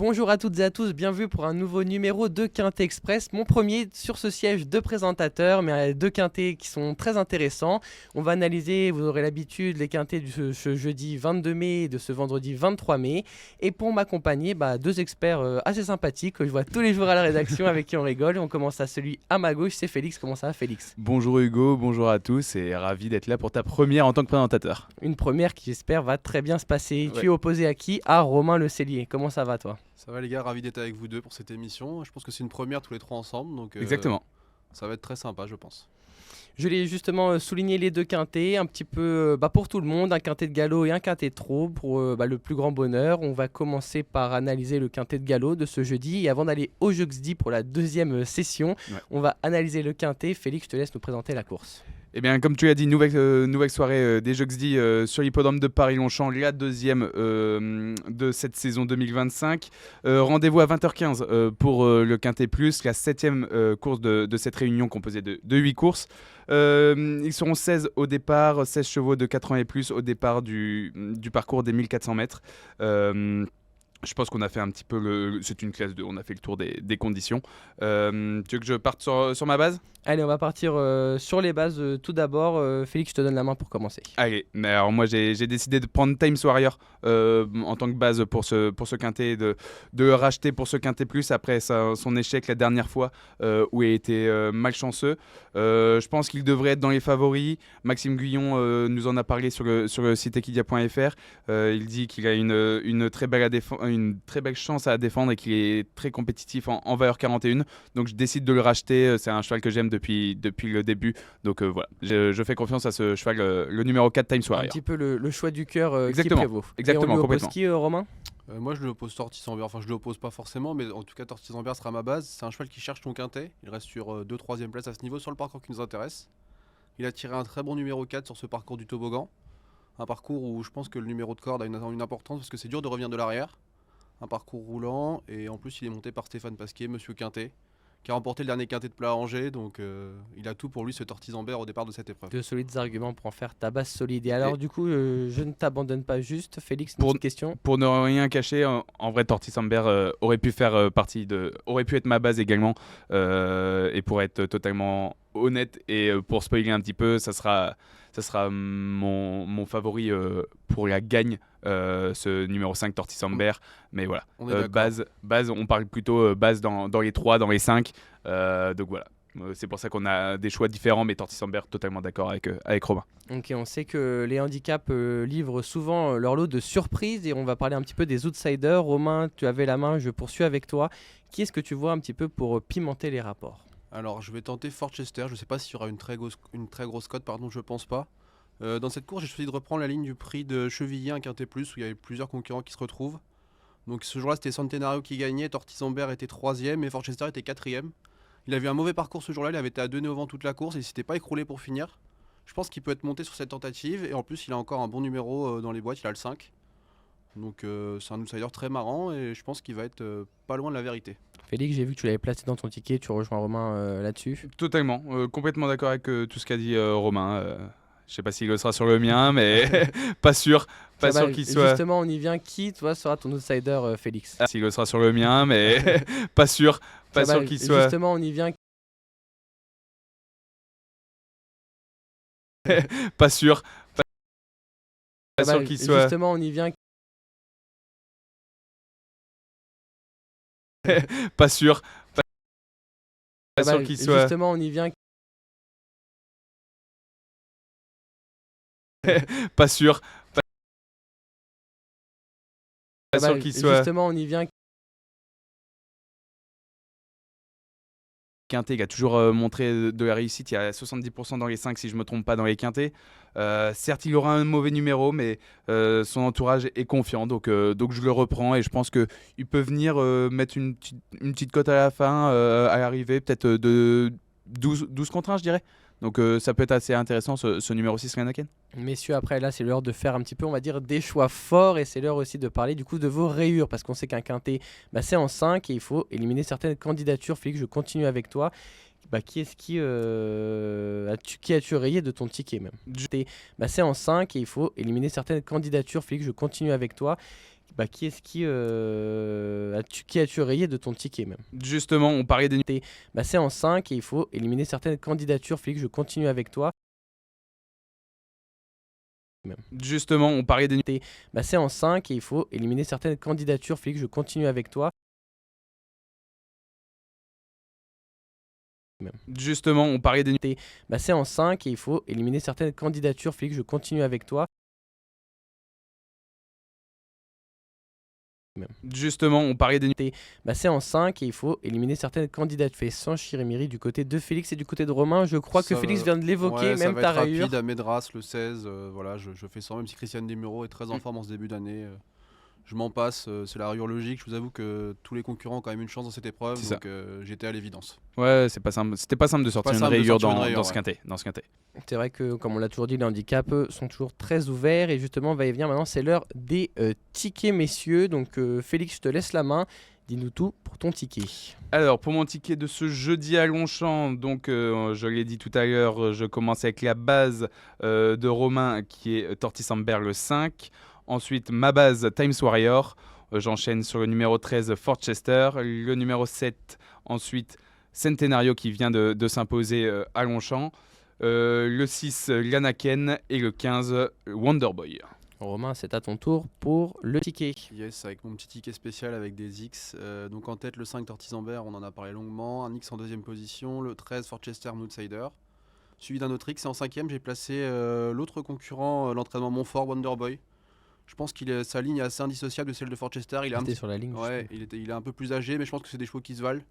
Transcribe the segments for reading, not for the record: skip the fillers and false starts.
Bonjour à toutes et à tous, bienvenue pour un nouveau numéro de Quintet Express, mon premier sur ce siège de présentateur, mais deux quintets qui sont très intéressants. On va analyser, vous aurez l'habitude, les quintets de ce jeudi 22 mai et de ce vendredi 23 mai. Et pour m'accompagner, deux experts assez sympathiques que je vois tous les jours à la rédaction avec qui on rigole. On commence à celui à ma gauche, c'est Félix. Comment ça va, Félix? Bonjour Hugo, bonjour à tous et ravi d'être là pour ta première en tant que présentateur. Une première qui j'espère va très bien se passer. Ouais. Tu es opposé à qui? À Romain Le Cellier. Comment ça va toi? Ça va les gars, ravi d'être avec vous deux pour cette émission. Je pense que c'est une première tous les trois ensemble, donc Exactement. ça va être très sympa je pense. Je l'ai justement souligné les deux quintets, un petit peu pour tout le monde, un quintet de galop et un quintet de trot pour le plus grand bonheur. On va commencer par analyser le quintet de galop de ce jeudi et avant d'aller au jeudi pour la deuxième session, on va analyser le quintet. Félix, je te laisse nous présenter la course. Eh bien, comme tu l'as dit, nouvelle soirée des Jeudi sur l'hippodrome de Paris-Longchamp, la deuxième de cette saison 2025. Rendez-vous à 20h15 pour le Quintet Plus, la septième course de cette réunion composée de 8 courses. Ils seront 16 au départ, 16 chevaux de 4 ans et plus au départ du parcours des 1400 mètres. Je pense qu'on a fait un petit peu c'est une classe 2, on a fait le tour des conditions. Tu veux que je parte sur ma base ? Allez, on va partir sur les bases tout d'abord. Félix, je te donne la main pour commencer. Allez, mais alors moi j'ai décidé de prendre Times Warrior en tant que base pour ce quintet, de le racheter pour ce quintet plus après son échec la dernière fois où il a été malchanceux. Je pense qu'il devrait être dans les favoris. Maxime Guyon nous en a parlé sur le site equidia.fr. Il dit qu'il a une très belle chance à défendre et qu'il est très compétitif en valeur 41. Donc je décide de le racheter. C'est un cheval que j'aime depuis le début. Donc voilà, je fais confiance à ce cheval, le numéro 4 Times Warrior. Un petit peu le choix du cœur qui Exactement. prévaut. Exactement, et on lui complètement. oppose qui, Romain? Moi je le oppose Tortis-Ambert, enfin je le oppose pas forcément, mais en tout cas Tortis-Ambert sera ma base. C'est un cheval qui cherche son quintet, il reste sur 2-3e place à ce niveau sur le parcours qui nous intéresse. Il a tiré un très bon numéro 4 sur ce parcours du toboggan. Un parcours où je pense que le numéro de corde a une importance parce que c'est dur de revenir de l'arrière. Un parcours roulant et en plus il est monté par Stéphane Pasquier, Monsieur Quintet, qui a remporté le dernier quintet de plat à Angers, donc il a tout pour lui ce Tortis-Ambert au départ de cette épreuve. De solides arguments pour en faire ta base solide. Et alors du coup, je ne t'abandonne pas juste. Félix, une petite question. Pour ne rien cacher, en vrai Tortis-Ambert aurait pu faire aurait pu être ma base également. Et pour être totalement honnête et pour spoiler un petit peu, ça sera mon favori pour la gagne, ce numéro 5 Tortis-Ambert. Mais voilà, base, on parle plutôt base dans les 3, dans les 5. Donc voilà. C'est pour ça qu'on a des choix différents, mais Tortis-Ambert totalement d'accord avec Romain. Ok, on sait que les handicaps livrent souvent leur lot de surprises et on va parler un petit peu des outsiders. Romain, tu avais la main, je poursuis avec toi. Qui est-ce que tu vois un petit peu pour pimenter les rapports? Alors je vais tenter Forchester, je ne sais pas s'il y aura une très grosse cote, je pense pas. Dans cette course, j'ai choisi de reprendre la ligne du prix de Chevilliers, un quintet plus, où il y avait plusieurs concurrents qui se retrouvent. Donc ce jour-là, c'était Centenario qui gagnait, Tortis-Ambert était 3e et Forchester était 4e. Il avait un mauvais parcours ce jour-là, il avait été à 2 nez au vent toute la course et il s'était pas écroulé pour finir. Je pense qu'il peut être monté sur cette tentative et en plus il a encore un bon numéro dans les boîtes, il a le 5. Donc c'est un outsider très marrant et je pense qu'il va être pas loin de la vérité. Félix, j'ai vu que tu l'avais placé dans ton ticket, tu rejoins Romain là-dessus. Totalement, complètement d'accord avec tout ce qu'a dit Romain. Je sais pas s'il le sera sur le mien, mais pas sûr qu'il soit. Justement, on y vient. Qui, toi, sera ton outsider, Félix? S'il le sera sur le mien, mais pas sûr qu'il soit. Justement, on y vient. Pas sûr qu'il soit. Justement, on y vient. Pas sûr qu'il soit. Justement, on y vient. Pas sûr qu'il soit. Justement, on y vient. Quintet qui a toujours montré de la réussite, il y a 70% dans les 5 si je me trompe pas dans les quintets. Certes il aura un mauvais numéro mais son entourage est confiant donc je le reprends et je pense qu'il peut venir mettre une petite cote à la fin, à l'arrivée peut-être de 12 contre 1 je dirais. Donc ça peut être assez intéressant ce numéro 6 Ranaken. Messieurs, après là c'est l'heure de faire un petit peu on va dire des choix forts et c'est l'heure aussi de parler du coup de vos rayures parce qu'on sait qu'un quintet c'est en 5 et il faut éliminer certaines candidatures. Félix, je continue avec toi. Qui as-tu rayé de ton ticket même? C'est en 5 et il faut éliminer certaines candidatures. Félix, je continue avec toi. qui est-ce qui as-tu rayé de ton ticket même? Justement, on parlait des C'est en 5 et il faut éliminer certaines candidatures. Félix, je continue avec toi. Justement, on parlait des C'est en 5 et il faut éliminer certaines candidatures. Félix, je continue avec toi. Justement, on parlait des C'est en 5 et il faut éliminer certaines candidatures. Félix, je continue avec toi. Justement, on parlait des C'est en 5 et il faut éliminer certaines candidatures. Fait sans Chirimiri du côté de Félix et du côté de Romain. Je crois que Félix vient de l'évoquer, ouais, ça même va ta être rayure. rapide à Medras le 16, voilà, je fais ça, même si Christian Desmureaux est très en forme en ce début d'année. Je m'en passe, c'est la rayure logique. Je vous avoue que tous les concurrents ont quand même une chance dans cette épreuve, C'est donc j'étais à l'évidence. Ouais, c'est pas simple. C'était pas simple de sortir une rayure dans ce quintet. C'est vrai que, comme on l'a toujours dit, les handicaps sont toujours très ouverts. Et justement, on va y venir maintenant. C'est l'heure des tickets, messieurs. Donc, Félix, je te laisse la main. Dis-nous tout pour ton ticket. Alors, pour mon ticket de ce jeudi à Longchamp, donc je l'ai dit tout à l'heure, je commence avec la base de Romain qui est Tortis Amber le 5. Ensuite, ma base Times Warrior. J'enchaîne sur le numéro 13 Forchester. Le numéro 7, ensuite Centenario qui vient de s'imposer à Longchamp. Le 6, Lanaken. Et le 15, Wonderboy. Romain, c'est à ton tour pour le ticket. Yes, avec mon petit ticket spécial avec des X. Donc en tête, le 5 Tortis Amber, on en a parlé longuement. Un X en deuxième position. Le 13 Forchester Outsider. Suivi d'un autre X. Et en cinquième, j'ai placé l'autre concurrent, l'entraînement Montfort, Wonderboy. Je pense que sa ligne est assez indissociable de celle de Forchester. Il est sur la ligne. ouais, il est un peu plus âgé, mais je pense que c'est des chevaux qui se valent.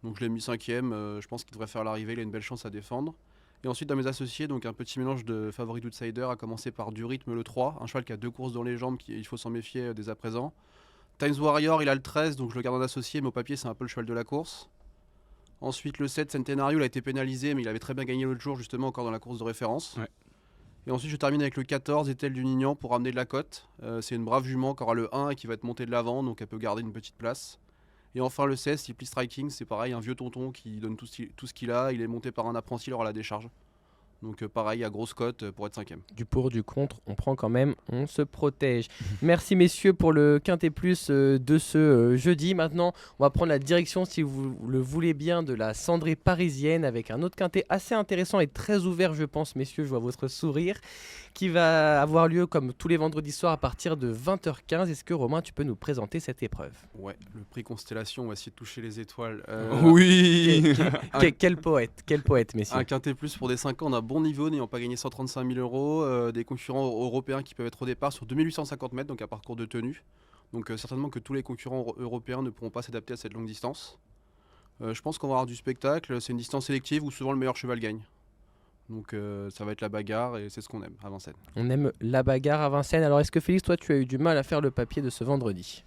Donc je l'ai mis cinquième. Je pense qu'il devrait faire l'arrivée. Il a une belle chance à défendre. Et ensuite, dans mes associés, donc un petit mélange de favoris d'outsider, à commencer par du rythme le 3, un cheval qui a 2 courses dans les jambes, il faut s'en méfier dès à présent. Times Warrior, il a le 13, donc je le garde en associé, mais au papier, c'est un peu le cheval de la course. Ensuite, le 7, Centenario, il a été pénalisé, mais il avait très bien gagné l'autre jour, justement, encore dans la course de référence. Ouais. Et ensuite, je termine avec le 14, Etel du Nignan, pour ramener de la cote. C'est une brave jument qui aura le 1 et qui va être montée de l'avant, donc elle peut garder une petite place. Et enfin, le 16, Simply Striking, c'est pareil, un vieux tonton qui donne tout ce qu'il a. Il est monté par un apprenti, il aura la décharge. Donc pareil, à grosse cote pour être cinquième. Du pour, du contre, on prend quand même, on se protège. Merci messieurs pour le Quintet Plus de ce jeudi. Maintenant, on va prendre la direction, si vous le voulez bien, de la cendrée parisienne avec un autre Quintet assez intéressant et très ouvert, je pense, messieurs, je vois votre sourire, qui va avoir lieu comme tous les vendredis soirs à partir de 20h15. Est-ce que Romain, tu peux nous présenter cette épreuve? Ouais, le prix Constellation, on va essayer de toucher les étoiles. Oui. Quel poète, messieurs. Un Quintet Plus pour des 5 ans, on a bon niveau, n'ayant pas gagné 135 000 €. Des concurrents européens qui peuvent être au départ sur 2850 mètres, donc un parcours de tenue. Donc certainement que tous les concurrents européens ne pourront pas s'adapter à cette longue distance. Je pense qu'on va avoir du spectacle. C'est une distance sélective où souvent le meilleur cheval gagne. Donc ça va être la bagarre et c'est ce qu'on aime à Vincennes. On aime la bagarre à Vincennes. Alors est-ce que Félix, toi tu as eu du mal à faire le papier de ce vendredi?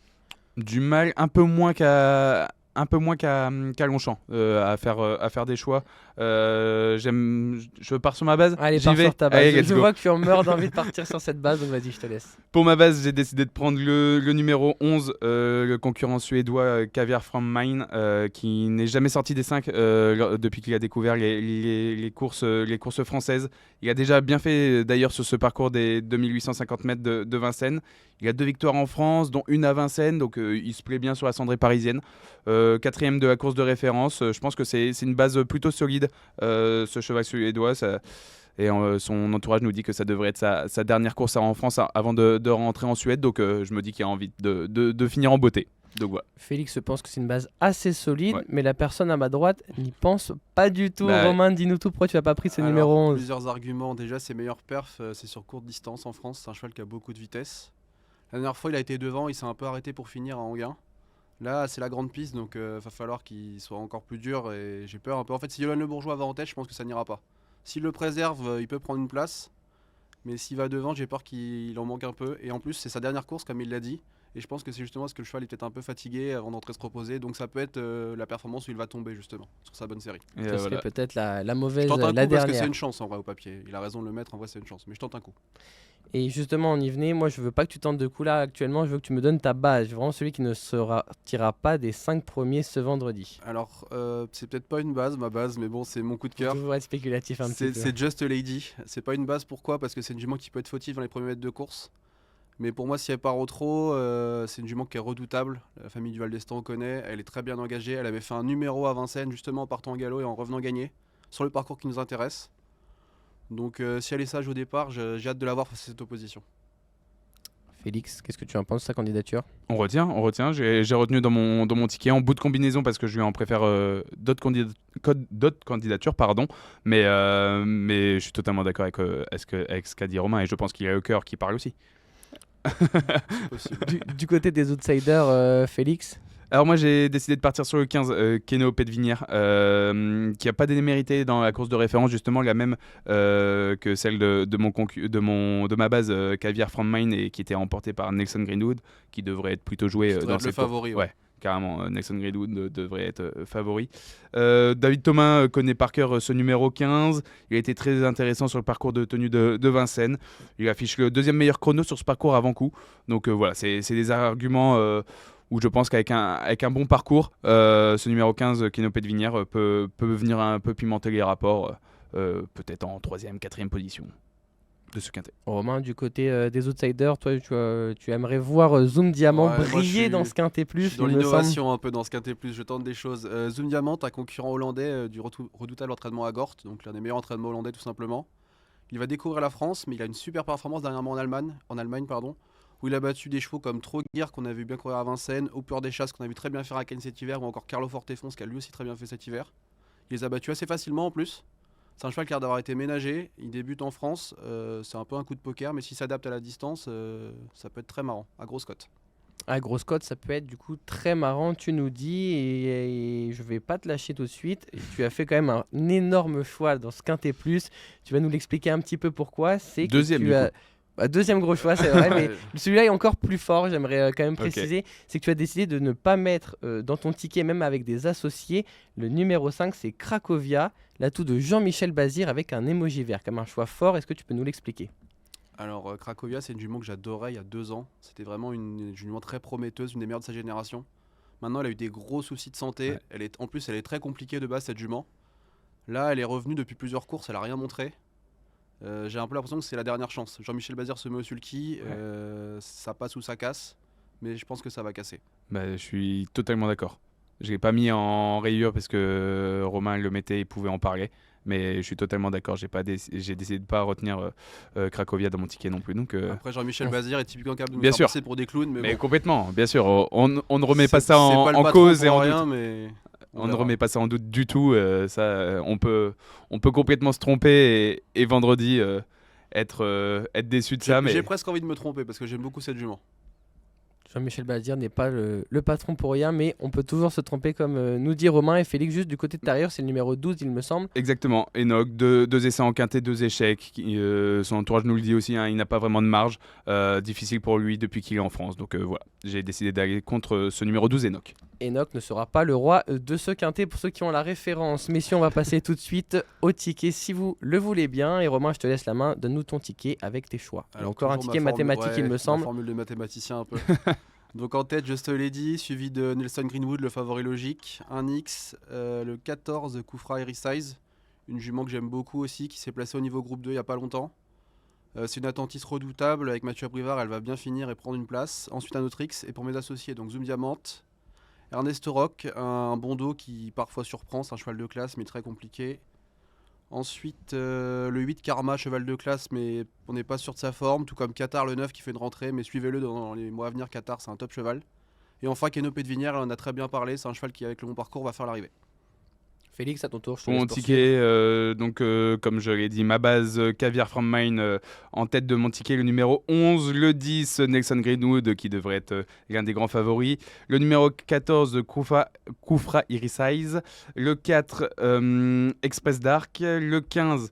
Du mal, un peu moins qu'à Longchamp à faire des choix. Je pars sur ma base. Allez, J'y pars vais. sur ta base. Allez, let's je go. vois que tu en meurs d'envie de partir sur cette base, donc vas-y, je te laisse. Pour ma base, j'ai décidé de prendre le numéro 11, le concurrent suédois Caviar from Mine, qui n'est jamais sorti des 5 depuis qu'il a découvert les courses françaises. Il a déjà bien fait d'ailleurs sur ce parcours des 2850 mètres de Vincennes. Il a 2 victoires en France, dont une à Vincennes, donc il se plaît bien sur la cendrée parisienne. 4e de la course de référence, je pense que c'est une base plutôt solide, ce cheval suédois. Et son entourage nous dit que ça devrait être sa dernière course en France avant de rentrer en Suède, donc je me dis qu'il a envie de finir en beauté. Donc voilà. Félix pense que c'est une base assez solide, Ouais. mais la personne à ma droite n'y pense pas du tout. Bah, Romain, dis-nous tout, pourquoi tu n'as pas pris ce Alors, numéro 11? Plusieurs arguments. Déjà, ses meilleurs perfs, c'est sur courte distance en France. C'est un cheval qui a beaucoup de vitesse. La dernière fois, il a été devant, il s'est un peu arrêté pour finir à Anguin. Là, c'est la grande piste, donc va falloir qu'il soit encore plus dur. Et j'ai peur un peu. En fait, si Yolan Le Bourgeois va en tête, je pense que ça n'ira pas. S'il le préserve, il peut prendre une place. Mais s'il va devant, j'ai peur qu'il en manque un peu. Et en plus, c'est sa dernière course, comme il l'a dit. Et je pense que c'est justement parce que le cheval est peut-être un peu fatigué avant d'entrer se reposer. Donc ça peut être la performance où il va tomber, justement, sur sa bonne série. Et, Ce serait voilà. peut-être la Je mauvaise, tente un coup la parce que dernière. c'est une chance en vrai au papier. Il a raison de le mettre, en vrai c'est une chance. Mais je tente un coup. Et justement, on y venait. Moi, je veux pas que tu tentes de coups là actuellement. Je veux que tu me donnes ta base. Vraiment celui qui ne sortira pas des 5 premiers ce vendredi. Alors, c'est peut-être pas une base, ma base, mais bon, c'est mon coup de cœur. Toujours être spéculatif un petit peu. C'est Just a Lady. C'est pas une base, pourquoi? Parce que c'est une jument qui peut être fautive dans les premiers mètres de course. Mais pour moi, si elle part au trot, c'est une jument qui est redoutable. La famille du Val d'Estaing on connaît. Elle est très bien engagée. Elle avait fait un numéro à Vincennes, justement en partant en galop et en revenant gagner, sur le parcours qui nous intéresse. Donc si elle est sage au départ, j'ai hâte de la voir face à cette opposition. Félix, qu'est-ce que tu en penses de sa candidature? On retient. J'ai retenu dans mon ticket en bout de combinaison parce que je lui en préfère d'autres candidatures, pardon. Mais je suis totalement d'accord avec ce qu'a dit Romain et je pense qu'il y a le cœur qui parle aussi. C'est possible. Du côté des outsiders, Félix? Alors moi j'ai décidé de partir sur le 15, Keno Pédevinière, qui a pas démérité dans la course de référence, justement la même que celle de ma base Caviar from Mine et qui était remportée par Nelson Greenwood, qui devrait être plutôt joué Qui devrait dans être le cette course. favori, Ouais. ouais. Carrément, Nelson Greenwood devrait être favori. David Thomas connaît par cœur ce numéro 15. Il a été très intéressant sur le parcours de tenue de Vincennes. Il affiche le deuxième meilleur chrono sur ce parcours avant coup. Donc voilà, c'est des arguments où je pense qu'avec un bon parcours, ce numéro 15, Keno Pédevinière, peut venir un peu pimenter les rapports, peut-être en 3e, 4e position de ce quintet. Romain, du côté des outsiders, toi, tu aimerais voir Zoom Diamant Ouais, moi, je briller suis- dans ce quintet Je plus, suis dans il me semble. l'innovation un peu dans ce quintet plus, je tente des choses. Zoom Diamant, un concurrent hollandais du redoutable entraînement à Gort, donc l'un des meilleurs entraînements hollandais tout simplement. Il va découvrir la France, mais il a une super performance dernièrement en Allemagne, où il a battu des chevaux comme Troguir qu'on a vu bien courir à Vincennes, Hopper des Chasses qu'on a vu très bien faire à Cannes cet hiver, ou encore Carlo Fortefons qui a lui aussi très bien fait cet hiver. Il les a battus assez facilement en plus. C'est un cheval qui a l'air d'avoir été ménagé, il débute en France, c'est un peu un coup de poker, mais s'il s'adapte à la distance, ça peut être très marrant, à grosse cote. À grosse cote, ça peut être du coup très marrant, tu nous dis, et je vais pas te lâcher tout de suite. Et tu as fait quand même un énorme choix dans ce quintet plus. Tu vas nous l'expliquer un petit peu pourquoi. C'est que Deuxième, tu du as... coup. Deuxième gros choix, c'est vrai, mais celui-là est encore plus fort, j'aimerais quand même Ok. préciser. C'est que tu as décidé de ne pas mettre dans ton ticket, même avec des associés, le numéro 5, c'est Cracovia, l'atout de Jean-Michel Bazir avec un emoji vert, comme un choix fort. Est-ce que tu peux nous l'expliquer? Alors Cracovia, c'est une jument que j'adorais il y a 2 ans. C'était vraiment une jument très prometteuse, une des meilleures de sa génération. Maintenant, elle a eu des gros soucis de santé. Ouais. En plus, elle est très compliquée de base, cette jument. Là, elle est revenue depuis plusieurs courses, elle a rien montré. J'ai un peu l'impression que c'est la dernière chance. Jean-Michel Bazir se met au sulky, ça passe ou ça casse, mais je pense que ça va casser. Bah, je suis totalement d'accord. Je l'ai pas mis en rayure parce que Romain le mettait et pouvait en parler. Mais je suis totalement d'accord. J'ai décidé de pas retenir Cracovia dans mon ticket non plus. Donc, Après, Jean-Michel Bazir est typiquement capable de nous Bien faire sûr. passer pour des clowns, mais, mais bon. complètement, bien sûr. On ne remet pas C'est- ça c'est en, pas le en patron cause et pour en rien, doute. mais On ne verra. remet pas ça en doute du tout. On peut complètement se tromper et vendredi être déçu de ça. Mais J'ai presque envie de me tromper parce que j'aime beaucoup cette jument. Jean-Michel Bazir n'est pas le patron pour rien, mais on peut toujours se tromper comme nous dit Romain et Félix. Juste du côté de derrière, c'est le numéro 12, il me semble. exactement. Enoch, deux essais en quintet, 2 échecs. Son entourage nous le dit aussi, hein, il n'a pas vraiment de marge. Difficile pour lui depuis qu'il est en France. Donc voilà, j'ai décidé d'aller contre ce numéro 12, Enoch. Enoch ne sera pas le roi de ce quintet pour ceux qui ont la référence. Messieurs, on va passer tout de suite au ticket si vous le voulez bien. Et Romain, je te laisse la main, donne-nous ton ticket avec tes choix. Il y a encore un toujours ticket ma formule- mathématique, il ouais, me ma semble. formule de mathématicien un peu. Donc en tête, Just a Lady, suivi de Nelson Greenwood, le favori logique. Un X, le 14, Koufra Harry Size, une jument que j'aime beaucoup aussi, qui s'est placée au niveau groupe 2 il n'y a pas longtemps. C'est une attentiste redoutable, avec Mathieu Abrivard, elle va bien finir et prendre une place. Ensuite un autre X, et pour mes associés, donc Zoom Diamant, Ernest Rock, un bon dos qui parfois surprend, c'est un cheval de classe mais très compliqué. Ensuite le 8 Karma, cheval de classe mais on n'est pas sûr de sa forme, tout comme Qatar le 9 qui fait une rentrée, mais suivez-le dans les mois à venir, Qatar c'est un top cheval. Et enfin Keno Pédevinière, on en a très bien parlé, c'est un cheval qui avec le bon parcours va faire l'arrivée. Félix, à ton tour. Je te Pour laisse mon poursuivre. ticket, comme je l'ai dit, ma base Caviar from Mine en tête de mon ticket, le numéro 11, le 10, Nelson Greenwood qui devrait être l'un des grands favoris, le numéro 14, Koufra Irisize, le 4, Express Dark, le 15,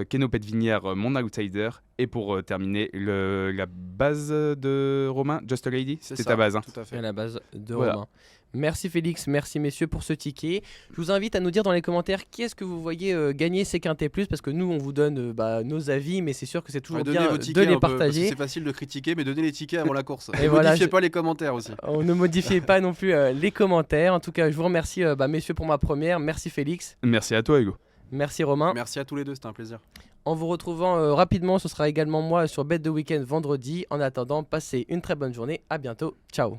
Keno Pédevinière, mon outsider, et pour terminer, la base de Romain, Just a Lady, C'est c'était ça, ta base. Hein. Tout à À fait. la base de Voilà. Romain. Merci Félix, merci messieurs pour ce ticket. Je vous invite à nous dire dans les commentaires qui est-ce que vous voyez gagner ces quintés plus, parce que nous on vous donne nos avis, mais c'est sûr que c'est toujours Ouais, donnez bien vos de tickets les un peu, parce que partager. c'est facile de critiquer, mais donnez les tickets avant la course. Et Et voilà, modifiez pas les commentaires aussi. On ne modifiez pas non plus les commentaires. En tout cas, je vous remercie messieurs pour ma première. Merci Félix, Merci à toi, Hugo. merci Romain. Merci à tous les deux, c'était un plaisir. En vous retrouvant rapidement, ce sera également moi sur Bet de Week-end vendredi. En attendant, passez une très bonne journée. À bientôt. Ciao.